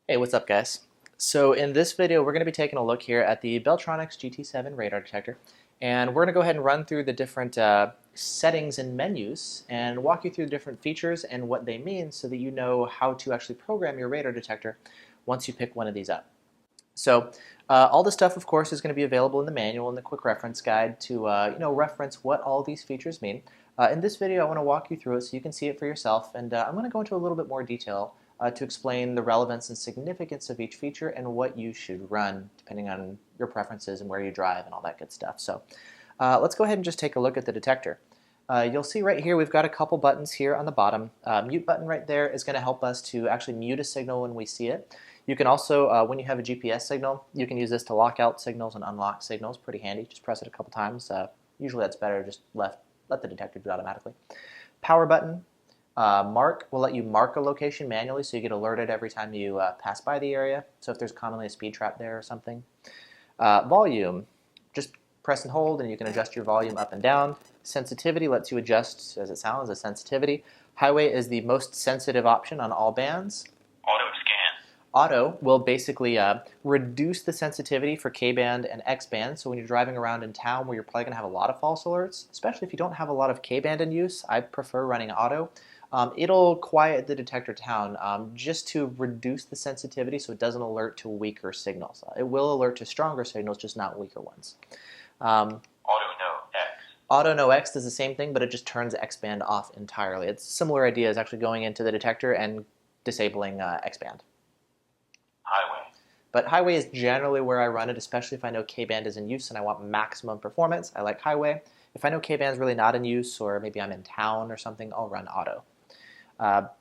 Hey, what's up guys? So in this video we're going to be taking a look here at the Beltronics GT-7 radar detector, and we're going to go ahead and run through the different settings and menus and walk you through the different features and what they mean so that you know how to actually program your radar detector once you pick one of these up. So all the stuff of course is going to be available in the manual and the quick reference guide to reference what all these features mean. In this video I want to walk you through it so you can see it for yourself, and I'm going to go into a little bit more detail to explain the relevance and significance of each feature and what you should run depending on your preferences and where you drive and all that good stuff. So let's go ahead and just take a look at the detector. You'll see right here we've got a couple buttons here on the bottom. Mute button right there is going to help us to actually mute a signal when we see it. You can also, when you have a GPS signal, you can use this to lock out signals and unlock signals. Pretty handy. Just press it a couple times. Usually that's better. Just let the detector do it automatically. Power button. Mark will let you mark a location manually so you get alerted every time you pass by the area. So if there's commonly a speed trap there or something. Volume. Just press and hold and you can adjust your volume up and down. Sensitivity lets you adjust, as it sounds, a sensitivity. Highway is the most sensitive option on all bands. Auto scan. Auto will basically reduce the sensitivity for K-band and X-band, so when you're driving around in town where you're probably going to have a lot of false alerts, especially if you don't have a lot of K-band in use, I prefer running auto. It'll quiet the detector down just to reduce the sensitivity so it doesn't alert to weaker signals. It will alert to stronger signals, just not weaker ones. Auto no X. Auto no X does the same thing, but it just turns X-band off entirely. It's a similar idea as actually going into the detector and disabling X-band. Highway. But highway is generally where I run it, especially if I know K-band is in use and I want maximum performance. I like highway. If I know K-band is really not in use, or maybe I'm in town or something, I'll run auto.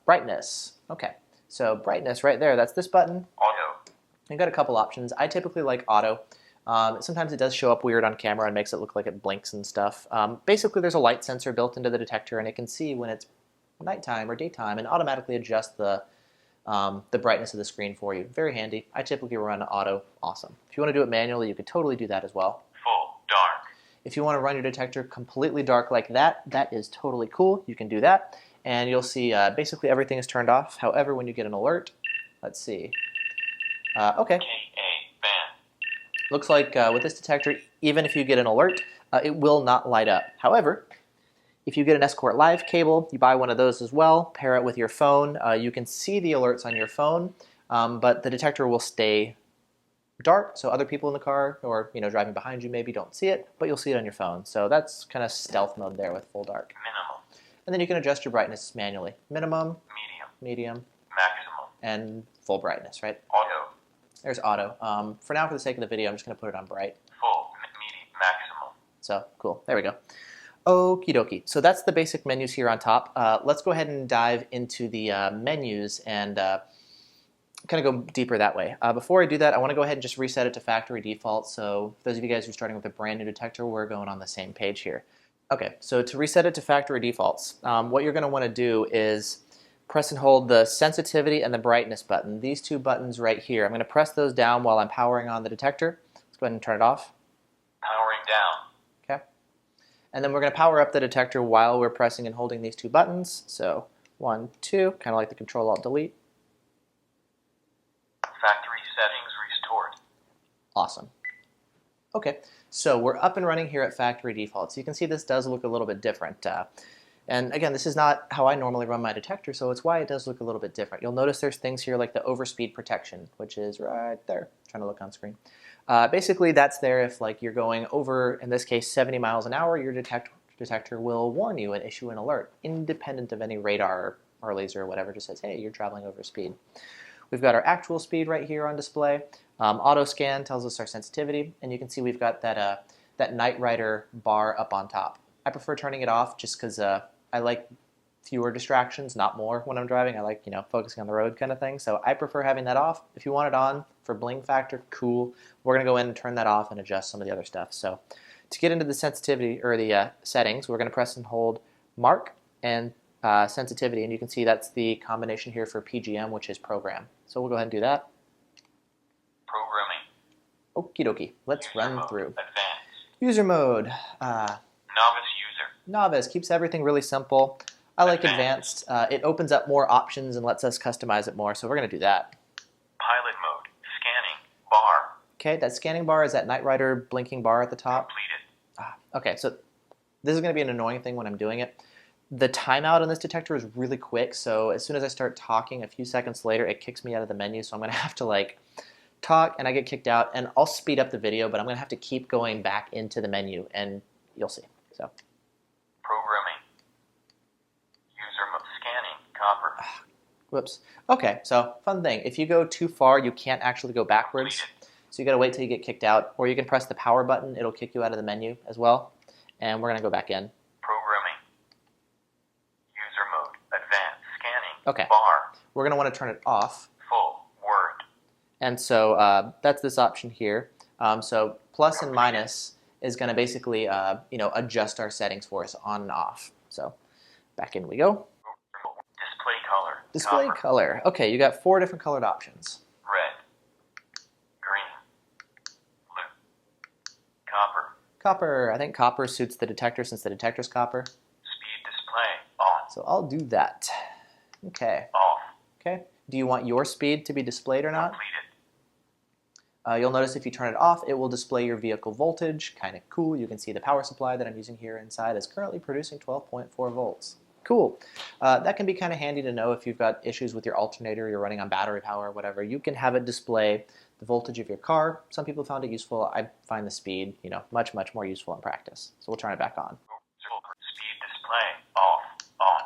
Brightness. Okay, so brightness right there, that's this button. Auto. You've got a couple options. I typically like auto. Sometimes it does show up weird on camera and makes it look like it blinks and stuff. Basically, there's a light sensor built into the detector, and it can see when it's nighttime or daytime and automatically adjust the brightness of the screen for you. Very handy. I typically run auto. Awesome. If you want to do it manually, you could totally do that as well. Full dark. If you want to run your detector completely dark like that, that is totally cool. You can do that. And you'll see basically everything is turned off. However, when you get an alert, let's see. Okay. KA band. Looks like with this detector, even if you get an alert, it will not light up. However, if you get an Escort Live cable, you buy one of those as well, pair it with your phone, you can see the alerts on your phone, but the detector will stay dark, so other people in the car or driving behind you maybe don't see it, but you'll see it on your phone. So that's kind of stealth mode there with full dark. Minimal. And then you can adjust your brightness manually. Minimum, medium, Maximum. and full brightness, right? Auto. There's auto. For now, for the sake of the video, I'm just going to put it on bright. Full. Medium. Maximum. So, cool. There we go. Okie dokie. So that's the basic menus here on top. Let's go ahead and dive into the menus and kind of go deeper that way. Before I do that, I want to go ahead and just reset it to factory default. So for those of you guys who are starting with a brand new detector, we're going on the same page here. Okay, so to reset it to factory defaults, what you're going to want to do is press and hold the sensitivity and the brightness button. These two buttons right here. I'm going to press those down while I'm powering on the detector. Let's go ahead and turn it off. Powering down. Okay. And then we're going to power up the detector while we're pressing and holding these two buttons. So 1, 2, kind of like the Control-Alt-Delete. Factory settings restored. Awesome. Okay, so we're up and running here at factory defaults. You can see this does look a little bit different. And again, this is not how I normally run my detector, so it's why it does look a little bit different. You'll notice there's things here like the overspeed protection, which is right there. I'm trying to look on screen. Basically, that's there if you're going over, in this case, 70 miles an hour, your detector will warn you and issue an alert, independent of any radar or laser or whatever. Just says, hey, you're traveling over speed. We've got our actual speed right here on display. Auto scan tells us our sensitivity, and you can see we've got that Night Rider bar up on top. I prefer turning it off just because I like fewer distractions, not more when I'm driving. I like focusing on the road kind of thing. So I prefer having that off. If you want it on for bling factor, cool. We're gonna go in and turn that off and adjust some of the other stuff. So to get into the sensitivity or the settings, we're gonna press and hold Mark and sensitivity, and you can see that's the combination here for PGM, which is program. So we'll go ahead and do that. Programming. Okie dokie. Let's run mode. through. Advanced. User mode. Novice user. Novice keeps everything really simple. I like advanced. It opens up more options and lets us customize it more, so we're going to do that. Okay, that scanning bar is that Knight Rider blinking bar at the top. Completed. Okay, so this is going to be an annoying thing when I'm doing it. The timeout on this detector is really quick, so as soon as I start talking, a few seconds later, it kicks me out of the menu, so I'm going to have to like talk and I get kicked out, and I'll speed up the video, but I'm going to have to keep going back into the menu, and you'll see. So, Programming. Scanning. Copper. whoops. Okay, so fun thing. If you go too far, you can't actually go backwards. Completed. So you got to wait till you get kicked out, or you can press the power button. It'll kick you out of the menu as well. And we're going to go back in. Programming. User mode. Advanced. Scanning. Okay. Bar. We're going to want to turn it off. Full. Word. And so that's this option here. So plus and minus is going to basically adjust our settings for us on and off. So back in we go. Display color. Display Copper. color. Okay, you got 4 different colored options. Red. Green. Blue. Copper. Copper. I think copper suits the detector since the detector's copper. Speed display. On. So I'll do that. Okay. Off. Okay. Do you want your speed to be displayed or not? Completed. You'll notice if you turn it off, it will display your vehicle voltage. Kind of cool. You can see the power supply that I'm using here inside is currently producing 12.4 volts. Cool. That can be kind of handy to know if you've got issues with your alternator, you're running on battery power or whatever. You can have it display the voltage of your car. Some people found it useful. I find the speed, much, much more useful in practice. So we'll turn it back on. Speed display. Off. On.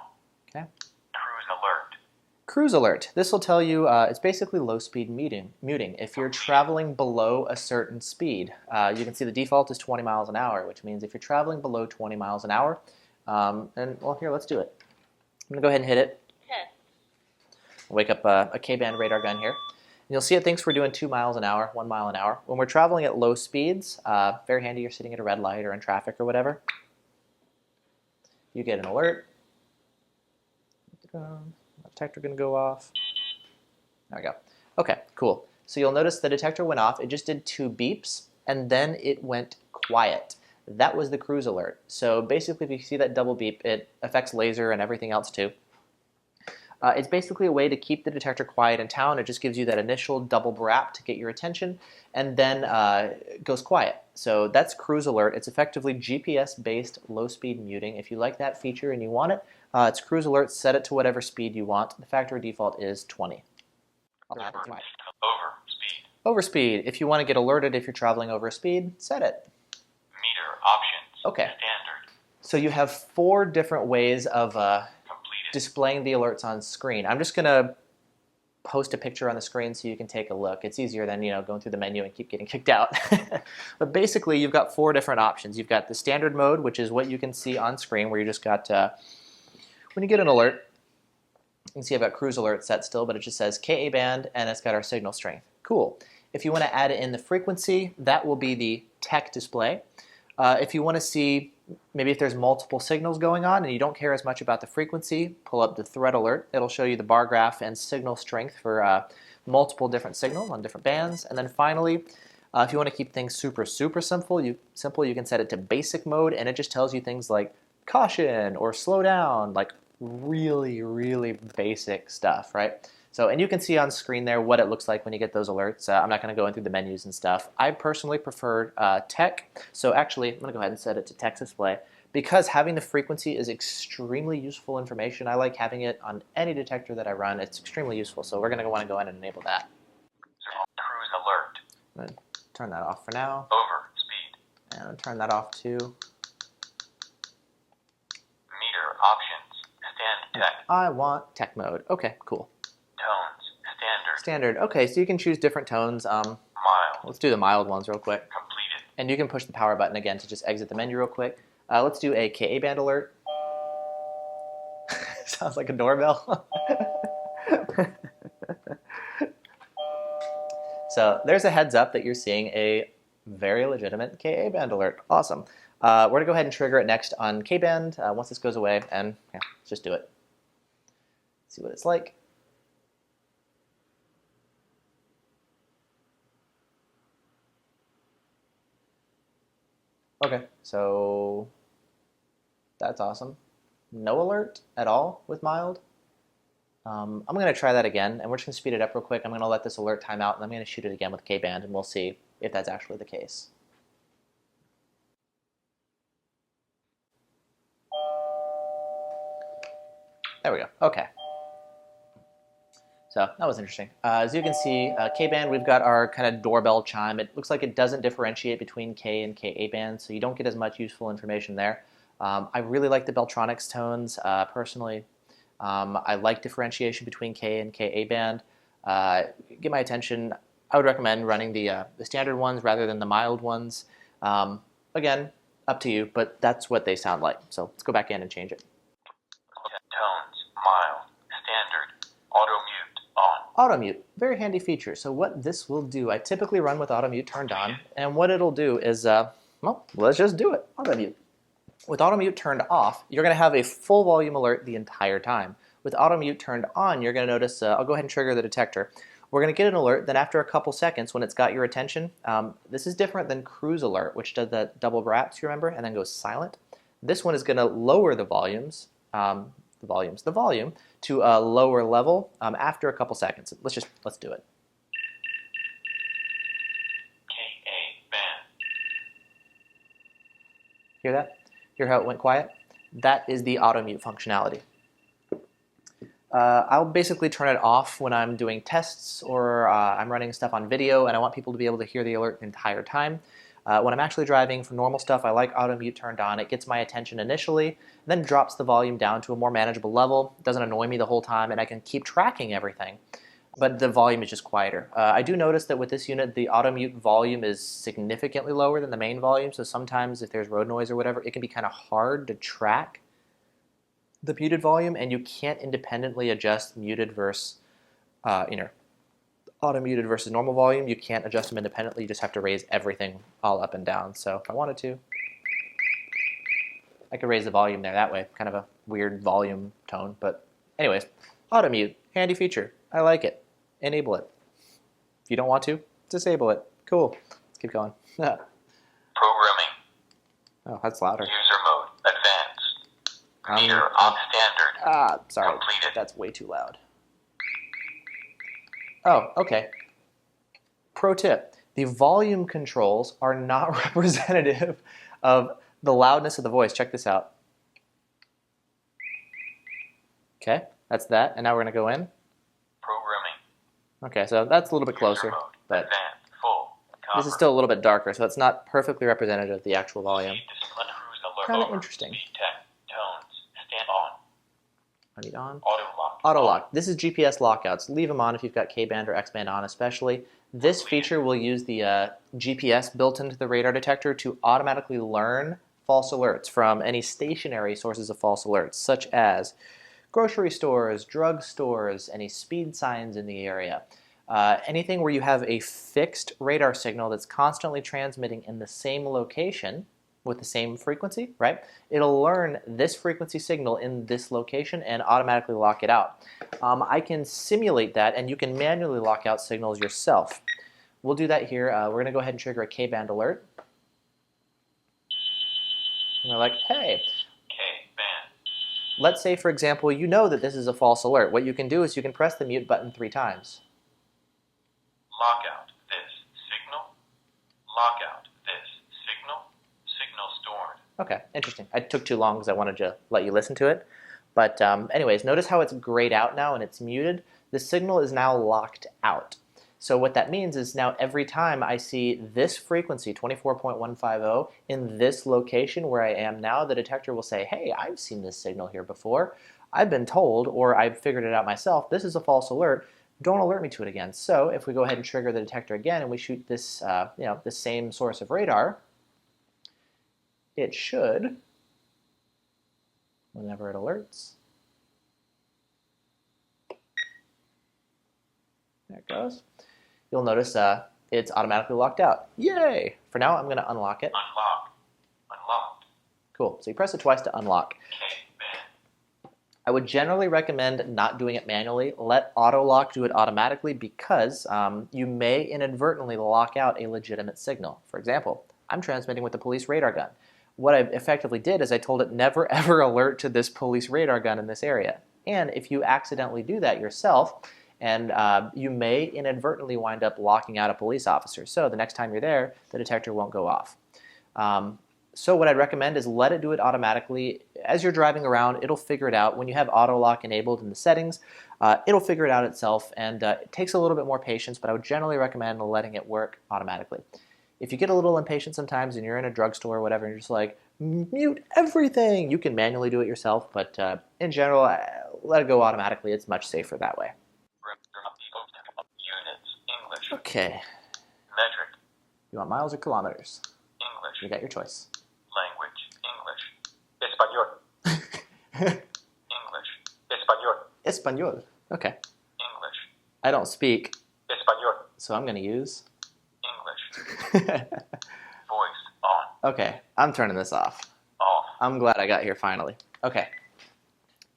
Okay. Cruise alert. Cruise alert. This will tell you it's basically low speed muting. If you're traveling below a certain speed, you can see the default is 20 miles an hour, which means if you're traveling below 20 miles an hour, here, let's do it. I'm going to go ahead and hit it. Test. Wake up a K-band radar gun here. And you'll see it thinks we're doing 2 miles an hour, 1 mile an hour. When we're traveling at low speeds, very handy, you're sitting at a red light or in traffic or whatever, you get an alert. Detector going to go off. There we go. Okay, cool. So you'll notice the detector went off. It just did 2 beeps, and then it went quiet. That was the cruise alert. So basically, if you see that double beep, it affects laser and everything else too. It's basically a way to keep the detector quiet in town. It just gives you that initial double brap to get your attention, and then it goes quiet. So that's cruise alert. It's effectively GPS-based low-speed muting. If you like that feature and you want it, it's cruise alert. Set it to whatever speed you want. The factory default is 20. Over. Speed. Over speed. If you want to get alerted if you're traveling over speed, set it. Meter. Options. Okay. Standard. So you have 4 different ways of Completed. displaying the alerts on screen. I'm just going to post a picture on the screen so you can take a look. It's easier than going through the menu and keep getting kicked out. But basically, you've got 4 different options. You've got the standard mode, which is what you can see on screen, where you just got when you get an alert. You can see I've got cruise alert set still, but it just says KA band, and it's got our signal strength. Cool. If you want to add in the frequency, that will be the tech display. If you want to see maybe if there's multiple signals going on and you don't care as much about the frequency, pull up the thread alert. It'll show you the bar graph and signal strength for multiple different signals on different bands. And then finally, if you want to keep things super simple, you can set it to basic mode, and it just tells you things like caution or slow down, like really basic stuff, right? So, and you can see on screen there what it looks like when you get those alerts. I'm not going to go in through the menus and stuff. I personally prefer tech. So actually, I'm going to go ahead and set it to text display because having the frequency is extremely useful information. I like having it on any detector that I run. It's extremely useful. So we're going to want to go in and enable that. Cruise alert. I'm going to turn that off for now. Over. Speed. And I'll turn that off too. Meter. Options. Stand tech. I want tech mode. Okay, cool. Tones. Standard. Standard. Okay, so you can choose different tones. Mild. Let's do the mild ones real quick. Completed. And you can push the power button again to just exit the menu real quick. Let's do a KA band alert. Sounds like a doorbell. So there's a heads up that you're seeing a very legitimate KA band alert. Awesome. We're going to go ahead and trigger it next on K-band once this goes away, and yeah, let's just do it. See what it's like. Okay, so that's awesome. No alert at all with mild. I'm going to try that again, and we're just going to speed it up real quick. I'm going to let this alert time out, and I'm going to shoot it again with K-band, and we'll see if that's actually the case. There we go. Okay. So that was interesting. As you can see, K-band, we've got our kind of doorbell chime. It looks like it doesn't differentiate between K and KA band, so you don't get as much useful information there. I really like the Beltronics tones, personally. I like differentiation between K and KA band. Get my attention. I would recommend running the standard ones rather than the mild ones. Again, up to you, but that's what they sound like. So let's go back in and change it. Tones, mild, standard, AutoMute, on. AutoMute, very handy feature. So what this will do, I typically run with AutoMute turned on, and what it'll do is, well, let's just do it, AutoMute. With AutoMute turned off, you're going to have a full volume alert the entire time. With AutoMute turned on, you're going to notice, I'll go ahead and trigger the detector. We're going to get an alert, then after a couple seconds, when it's got your attention, this is different than Cruise Alert, which does that double raps, you remember, and then goes silent. This one is going to lower the volume to a lower level after a couple seconds. Let's do it. KA band. Hear that? Hear how it went quiet? That is the AutoMute functionality. I'll basically turn it off when I'm doing tests or I'm running stuff on video and I want people to be able to hear the alert the entire time. When I'm actually driving for normal stuff, I like AutoMute turned on. It gets my attention initially, then drops the volume down to a more manageable level. It doesn't annoy me the whole time, and I can keep tracking everything. But the volume is just quieter. I do notice that with this unit, the AutoMute volume is significantly lower than the main volume, so sometimes if there's road noise or whatever, it can be kind of hard to track the muted volume, and you can't independently adjust muted versus auto-muted versus normal volume. You can't adjust them independently. You just have to raise everything all up and down. So if I wanted to, I could raise the volume there that way. Kind of a weird volume tone. But anyways, AutoMute, handy feature. I like it. Enable it. If you don't want to, disable it. Cool. Let's keep going. Programming. Oh, that's louder. User mode. Advanced. Meter on standard. Sorry. Completed. That's way too loud. Oh, okay. Pro tip. The volume controls are not representative of the loudness of the voice. Check this out. Okay, that's that. And now we're going to go in. Programming. Okay, so that's a little bit closer. User mode. But Advanced. Full. Cover. this is still a little bit darker, so it's not perfectly representative of the actual volume. Speed discipline cruise alert. Kind of over. interesting. Speed tech. Tones. Stand on. I need on. AutoLock. AutoLock. This is GPS lockouts. Leave them on if you've got K-band or X-band on especially. This feature will use the GPS built into the radar detector to automatically learn false alerts from any stationary sources of false alerts, such as grocery stores, drug stores, any speed signs in the area. Anything where you have a fixed radar signal that's constantly transmitting in the same location with the same frequency, right? It'll learn this frequency signal in this location and automatically lock it out. I can simulate that, and you can manually lock out signals yourself. We'll do that here. We're going to go ahead and trigger a K-band alert. And we're like, hey. K-band. Let's say, for example, you know that this is a false alert. What you can do is you can press the mute button 3 times. Lockout this signal. Lockout this signal. Signal stored. Okay, interesting. I took too long because I wanted to let you listen to it. But anyways, notice how it's grayed out now and it's muted. The signal is now locked out. So what that means is now every time I see this frequency, 24.150, in this location where I am now, the detector will say, hey, I've seen this signal here before. I've been told, or I've figured it out myself, this is a false alert. Don't alert me to it again. So if we go ahead and trigger the detector again and we shoot this, this same source of radar, it should, whenever it alerts, there it goes. You'll notice it's automatically locked out. Yay! For now, I'm going to unlock it. Unlock. Unlocked. Cool. So you press it twice to unlock. K-band. I would generally recommend not doing it manually. Let AutoLock do it automatically because you may inadvertently lock out a legitimate signal. For example, I'm transmitting with a police radar gun. What I effectively did is I told it never ever alert to this police radar gun in this area. And if you accidentally do that yourself, and you may inadvertently wind up locking out a police officer. So the next time you're there, the detector won't go off. So what I'd recommend is let it do it automatically. As you're driving around, it'll figure it out. When you have AutoLock enabled in the settings, it'll figure it out itself, and it takes a little bit more patience, but I would generally recommend letting it work automatically. If you get a little impatient sometimes and you're in a drugstore or whatever, and you're just like, mute everything, you can manually do it yourself, but in general, let it go automatically. It's much safer that way. Units, English. Okay. Metric, You want miles or kilometers? English. You got your choice. Language, English. English. Español. Español. Okay. English. I don't speak, Español. so I'm going to use. English. Voice on. Okay, I'm turning this off. Off. I'm glad I got here finally. Okay.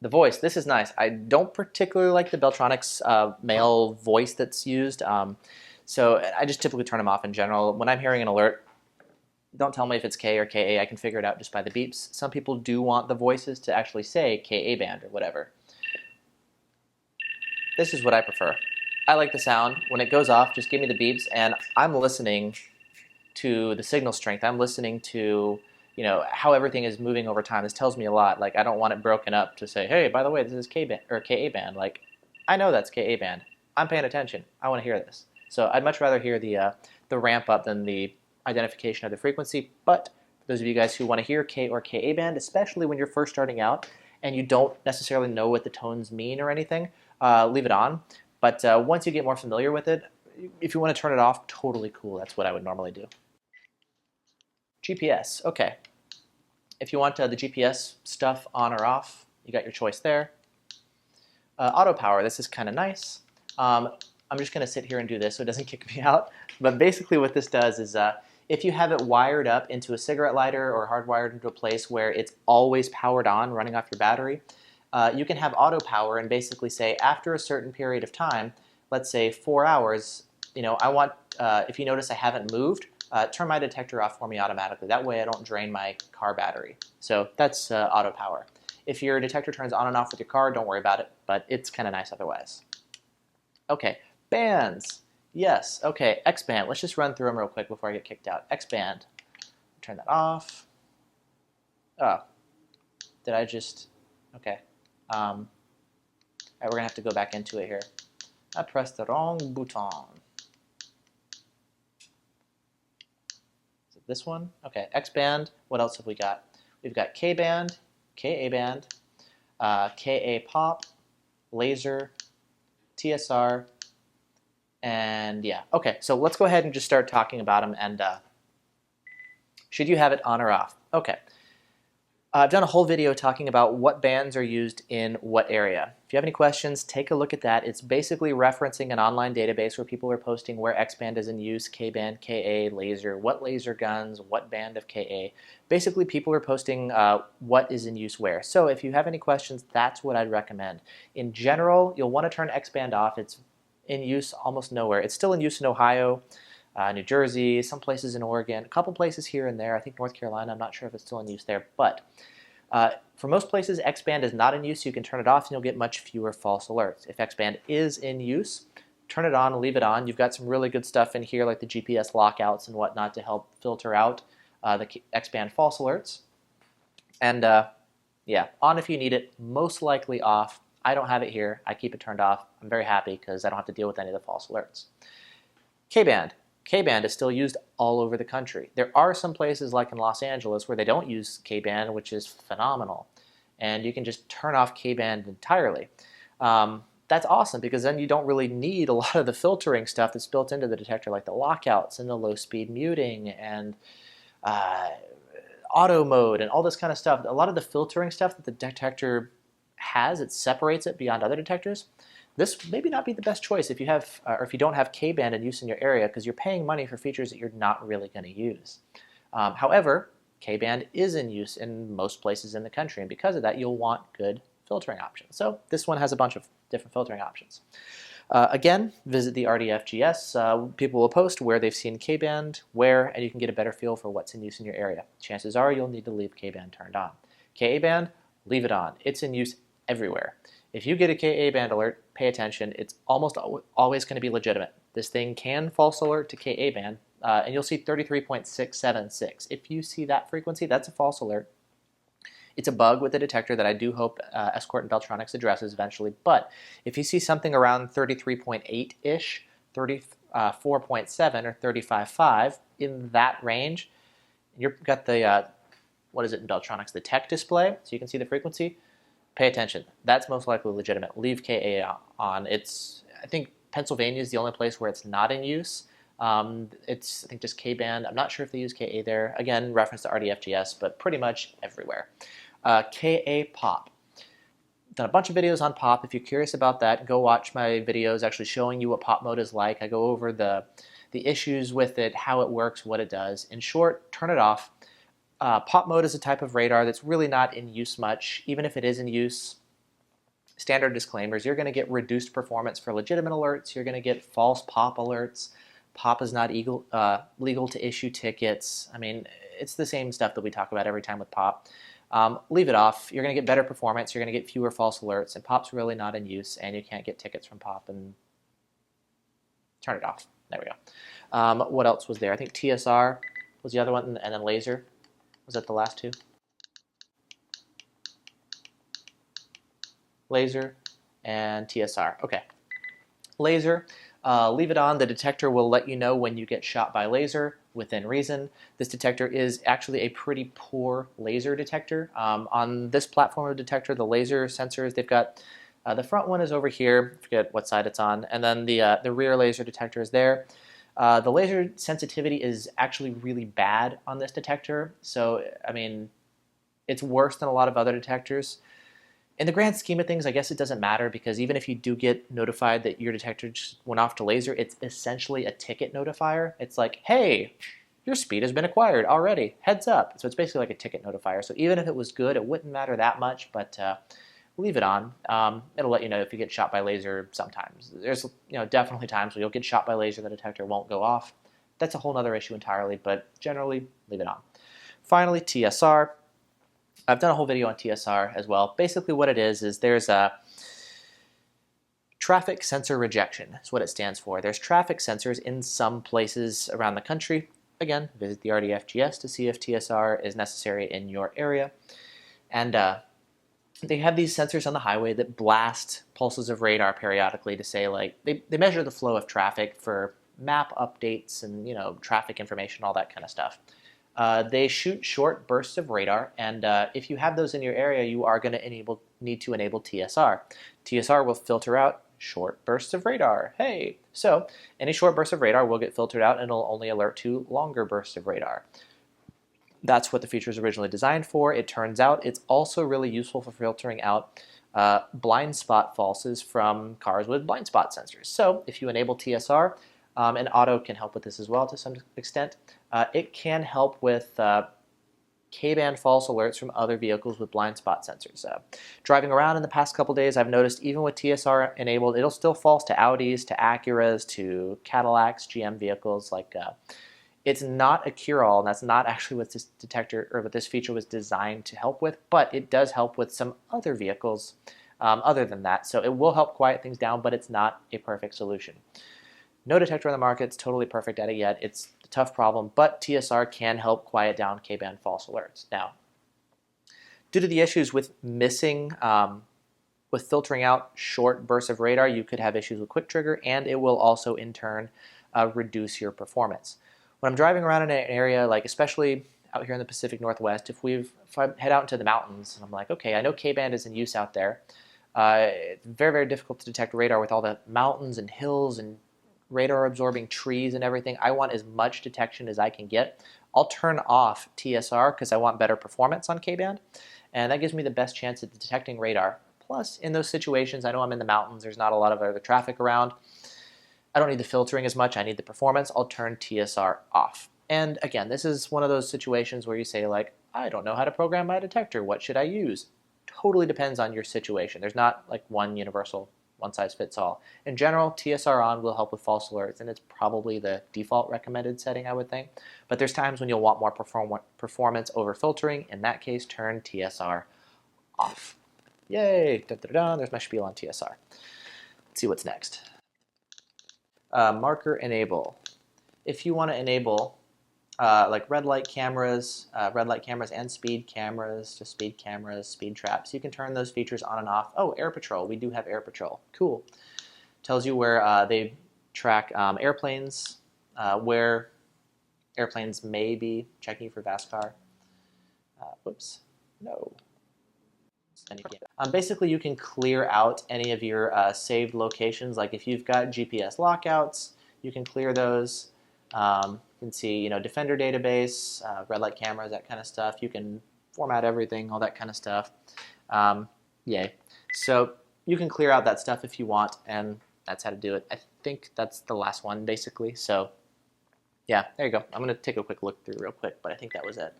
The voice, this is nice. I don't particularly like the Beltronics male voice that's used, so I just typically turn them off in general. When I'm hearing an alert, don't tell me if it's K or KA. I can figure it out just by the beeps. Some people do want the voices to actually say KA band or whatever. This is what I prefer. I like the sound. When it goes off, just give me the beeps, and I'm listening to the signal strength. I'm listening to, you know, how everything is moving over time. This tells me a lot. Like, I don't want it broken up to say, hey, by the way, this is K band or KA band. Like, I know that's KA band. I'm paying attention. I want to hear this. So I'd much rather hear the ramp up than the identification of the frequency. But for those of you guys who want to hear K or KA band, especially when you're first starting out and you don't necessarily know what the tones mean or anything, leave it on. But once you get more familiar with it, if you want to turn it off, totally cool. That's what I would normally do. GPS, okay. If you want the GPS stuff on or off, you got your choice there. AutoPower, this is kind of nice. I'm just going to sit here and do this so it doesn't kick me out. But basically what this does is if you have it wired up into a cigarette lighter or hardwired into a place where it's always powered on, running off your battery, you can have AutoPower and basically say after a certain period of time, let's say 4 hours, you know, I want, if you notice I haven't moved, turn my detector off for me automatically. That way I don't drain my car battery. So that's AutoPower. If your detector turns on and off with your car, don't worry about it, but it's kind of nice otherwise. Okay, bands. Yes, okay, X-band. Let's just run through them real quick before I get kicked out. X-band. Turn that off. Oh, did I just, okay. All right, we're gonna have to go back into it here. I pressed the wrong button. Is it this one? Okay, X-band. What else have we got? We've got K-band, KA band, KA pop, laser, TSR, and yeah. Okay, so let's go ahead and just start talking about them. And should you have it on or off? Okay. I've done a whole video talking about what bands are used in what area. If you have any questions, take a look at that. It's basically referencing an online database where people are posting where X-band is in use, K-band, KA, laser, what laser guns, what band of KA. Basically, people are posting what is in use where. So if you have any questions, that's what I'd recommend. In general, you'll want to turn X-band off. It's in use almost nowhere. It's still in use in Ohio, New Jersey, some places in Oregon, a couple places here and there. I think North Carolina, I'm not sure if it's still in use there. But for most places, X-band is not in use. You can turn it off and you'll get much fewer false alerts. If X-band is in use, turn it on and leave it on. You've got some really good stuff in here like the GPS lockouts and whatnot to help filter out the X-band false alerts. And yeah, on if you need it, most likely off. I don't have it here. I keep it turned off. I'm very happy because I don't have to deal with any of the false alerts. K-band. K-band is still used all over the country. There are some places like in Los Angeles where they don't use K-band, which is phenomenal. And you can just turn off K-band entirely. That's awesome because then you don't really need a lot of the filtering stuff that's built into the detector, like the lockouts and the low-speed muting and auto mode and all this kind of stuff. A lot of the filtering stuff that the detector has, it separates it beyond other detectors. This maybe not be the best choice if you have, or if you don't have K-band in use in your area, because you're paying money for features that you're not really going to use. However, K-band is in use in most places in the country, and because of that, you'll want good filtering options. So this one has a bunch of different filtering options. Again, visit the RDFGS. People will post where they've seen K-band, where, and you can get a better feel for what's in use in your area. Chances are you'll need to leave K-band turned on. KA-band, leave it on. It's in use everywhere. If you get a KA band alert, pay attention. It's almost always going to be legitimate. This thing can false alert to KA band, and you'll see 33.676. If you see that frequency, that's a false alert. It's a bug with the detector that I do hope Escort and Beltronics addresses eventually. But if you see something around 33.8-ish, 34.7 or 35.5 in that range, you've got the what is it in Beltronics? The tech display, so you can see the frequency. Pay attention. That's most likely legitimate. Leave KA on. I think Pennsylvania is the only place where it's not in use. It's, I think, just K-band. I'm not sure if they use KA there. Again, reference to RDFGS, but pretty much everywhere. KA pop. Done a bunch of videos on pop. If you're curious about that, go watch my videos actually showing you what pop mode is like. I go over the issues with it, how it works, what it does. In short, turn it off. Pop mode is a type of radar that's really not in use much. Even if it is in use, standard disclaimers, you're going to get reduced performance for legitimate alerts. You're going to get false pop alerts. Pop is not legal to issue tickets. I mean, it's the same stuff that we talk about every time with pop. Leave it off. You're going to get better performance. You're going to get fewer false alerts, and pop's really not in use, and you can't get tickets from pop. And turn it off. There we go. What else was there? I think TSR was the other one, and then laser. Was that the last two? Laser and TSR. Okay. Laser, leave it on. The detector will let you know when you get shot by laser within reason. This detector is actually a pretty poor laser detector. On this platform of detector, the laser sensors, they've got the front one is over here. I forget what side it's on. And then the rear laser detector is there. The laser sensitivity is actually really bad on this detector. So, I mean, it's worse than a lot of other detectors. In the grand scheme of things, I guess it doesn't matter because even if you do get notified that your detector just went off to laser, it's essentially a ticket notifier. It's like, hey, your speed has been acquired already. Heads up. So it's basically like a ticket notifier. So even if it was good, it wouldn't matter that much, but leave it on. It'll let you know if you get shot by laser sometimes. There's definitely times where you'll get shot by laser, the detector won't go off. That's a whole other issue entirely, but generally, leave it on. Finally, TSR. I've done a whole video on TSR as well. Basically what it is there's a traffic sensor rejection. That's what it stands for. There's traffic sensors in some places around the country. Again, visit the RDFGS to see if TSR is necessary in your area. And they have these sensors on the highway that blast pulses of radar periodically to say, like, they measure the flow of traffic for map updates and, traffic information, all that kind of stuff. They shoot short bursts of radar, and if you have those in your area, you are going to need to enable TSR. TSR will filter out short bursts of radar. Hey! So, any short burst of radar will get filtered out, and it'll only alert to longer bursts of radar. That's what the feature is originally designed for. It turns out it's also really useful for filtering out blind spot falses from cars with blind spot sensors. So, if you enable TSR, and Auto can help with this as well to some extent. It can help with K-band false alerts from other vehicles with blind spot sensors. Driving around in the past couple days, I've noticed even with TSR enabled, it'll still false to Audis, to Acuras, to Cadillacs, GM vehicles. It's not a cure-all, and that's not actually what this detector or what this feature was designed to help with, but it does help with some other vehicles other than that. So it will help quiet things down, but it's not a perfect solution. No detector on the market is totally perfect at it yet. It's a tough problem, but TSR can help quiet down K-band false alerts. Now, due to the issues with with filtering out short bursts of radar, you could have issues with quick trigger, and it will also in turn reduce your performance. When I'm driving around in an area, like especially out here in the Pacific Northwest, if I head out into the mountains and I'm like, okay, I know K-band is in use out there. It's very, very difficult to detect radar with all the mountains and hills and radar absorbing trees and everything. I want as much detection as I can get. I'll turn off TSR because I want better performance on K-band, and that gives me the best chance at detecting radar. Plus, in those situations, I know I'm in the mountains, there's not a lot of other traffic around. I don't need the filtering as much, I need the performance. I'll turn TSR off. And again, this is one of those situations where you say, like, I don't know how to program my detector, what should I use? Totally depends on your situation. There's not like one universal one-size-fits-all. In general, TSR on will help with false alerts, and it's probably the default recommended setting, I would think. But there's times when you'll want more performance over filtering. In that case, turn TSR off. Yay! Da, da, da, there's my spiel on TSR. Let's see what's next. Marker enable. If you want to enable like red light cameras and speed cameras, just speed cameras, speed traps, you can turn those features on and off. Oh, air patrol. We do have air patrol. Cool. Tells you where they track airplanes, where airplanes may be checking for VASCAR. Whoops. No. Basically, you can clear out any of your saved locations. Like if you've got GPS lockouts, you can clear those. You can see, Defender database, red light cameras, that kind of stuff. You can format everything, all that kind of stuff. Yay. So you can clear out that stuff if you want, and that's how to do it. I think that's the last one, basically. So yeah, there you go. I'm going to take a quick look through real quick, but I think that was it.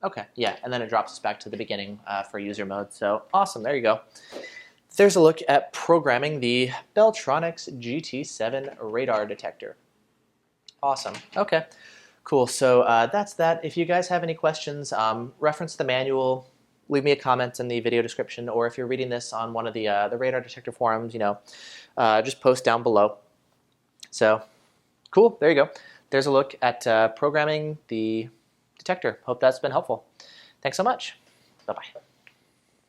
Okay, yeah, and then it drops us back to the beginning for user mode. So awesome, there you go. There's a look at programming the Beltronics GT-7 radar detector. Awesome, okay, cool. So that's that. If you guys have any questions, reference the manual, leave me a comment in the video description, or if you're reading this on one of the radar detector forums, just post down below. So cool, there you go. There's a look at programming the detector. Hope that's been helpful. Thanks so much. Bye-bye.